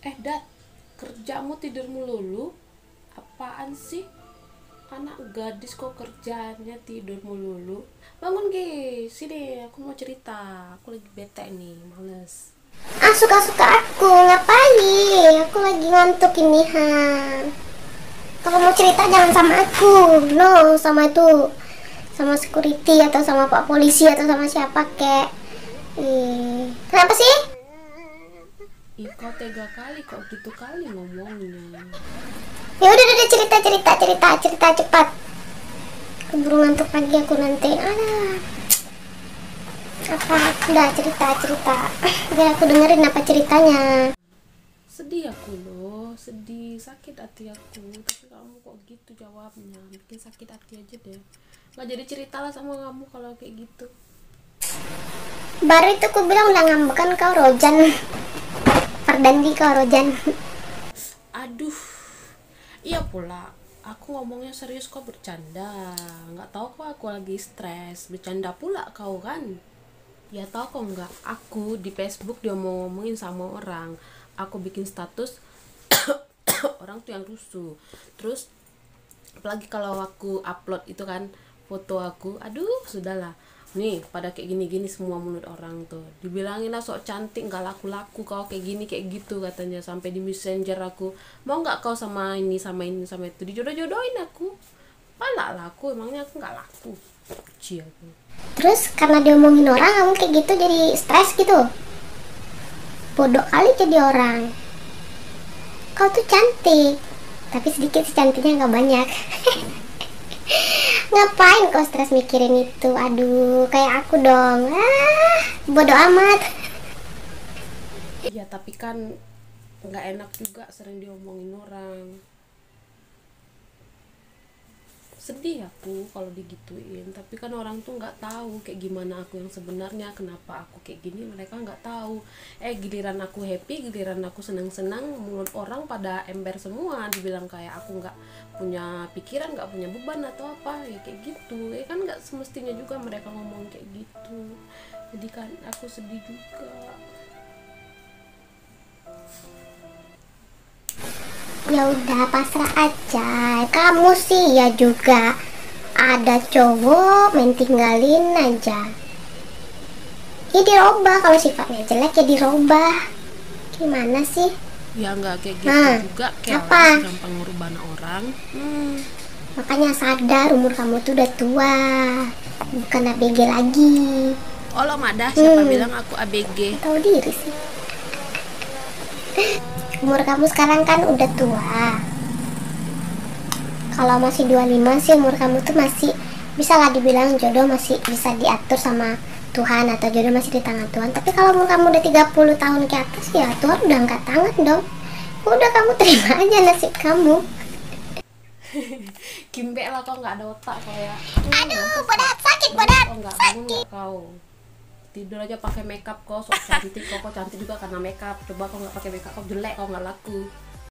Dat, kerjamu tidur melulu? Apaan sih? Anak gadis kok kerjanya tidur melulu? Bangun Gi, sini aku mau cerita. Aku lagi bete nih, males. Ah, suka-suka aku, ngapain? Aku lagi ngantuk ini, Han. Kalau mau cerita jangan sama aku, no, sama itu, sama security atau sama pak polisi atau sama siapa kek. Kenapa sih? Ih, kau tega kali, kok gitu kali ngomongnya. Ya udah cerita cerita cerita cerita cepat. Keburu ngantuk lagi aku nanti. Alah, apa? Udah cerita cerita. Biar aku dengerin apa ceritanya. Sedih aku loh, sedih, sakit hati aku. Tapi kamu kok gitu jawabnya, bikin sakit hati aja deh. Nggak jadi cerita lah sama kamu kalau kayak gitu. Baru itu aku bilang udah ngambekan kau Rojan. Pardandi kau Rojan. Aduh, iya pula. Aku ngomongnya serius kok bercanda. Nggak tahu kok aku lagi stres. Bercanda pula kau kan? Ya tahu kok nggak? Aku di Facebook dia mau ngomongin sama orang. Aku bikin status orang tuh yang rusuh. Terus apalagi kalau aku upload itu kan foto aku, aduh sudahlah nih pada kayak gini-gini semua menurut orang tuh dibilangin lah sok cantik nggak laku-laku kau kayak gini kayak gitu katanya, sampai di messenger aku mau nggak kau sama ini sama ini sama itu, dijodoh-jodohin aku pala laku, emangnya aku nggak laku cia aku. Terus karena diomongin orang kamu kayak gitu jadi stres gitu. Bodoh kali jadi orang. Kau tuh cantik, tapi sedikit sih cantiknya nggak banyak. Ngapain kau stres mikirin itu? Aduh, kayak aku dong. Ah, bodoh amat. Ya tapi kan nggak enak juga sering diomongin orang. Sedih aku kalau digituin, tapi kan orang tuh nggak tahu kayak gimana aku yang sebenarnya, kenapa aku kayak gini mereka nggak tahu. Giliran aku happy, giliran aku senang-senang, mulut orang pada ember semua, dibilang kayak aku nggak punya pikiran, nggak punya beban atau apa, ya kayak gitu. Kan nggak semestinya juga mereka ngomong kayak gitu, jadi kan aku sedih juga. Ya udah pasrah aja. Kamu sih ya juga ada cowok main tinggalin aja. Ya dirubah, kalau sifatnya jelek ya dirubah. Gimana sih? Ya nggak kayak gitu Nah, juga, apa? kelas gampang ngubah orang. Makanya sadar umur kamu tuh udah tua, bukan ABG lagi. Oh lo madah, siapa bilang aku ABG? Tahu diri sih. Umur kamu sekarang kan udah tua. Kalau masih 25 sih umur kamu tuh masih bisa lah dibilang jodoh masih bisa diatur sama Tuhan, atau jodoh masih di tangan Tuhan. Tapi kalau umur kamu udah 30 tahun ke atas ya Tuhan udah angkat tangan dong. Udah, kamu terima aja nasib kamu. Kimbe lah, kau nggak ada otak kau ya. Aduh, badan sakit, badan Kau nggak bangun sakit. nggak kau? Tidur aja pakai makeup, kau sok cantik, kau cantik juga karena makeup. Coba kau nggak pakai makeup, kau jelek, kau nggak laku.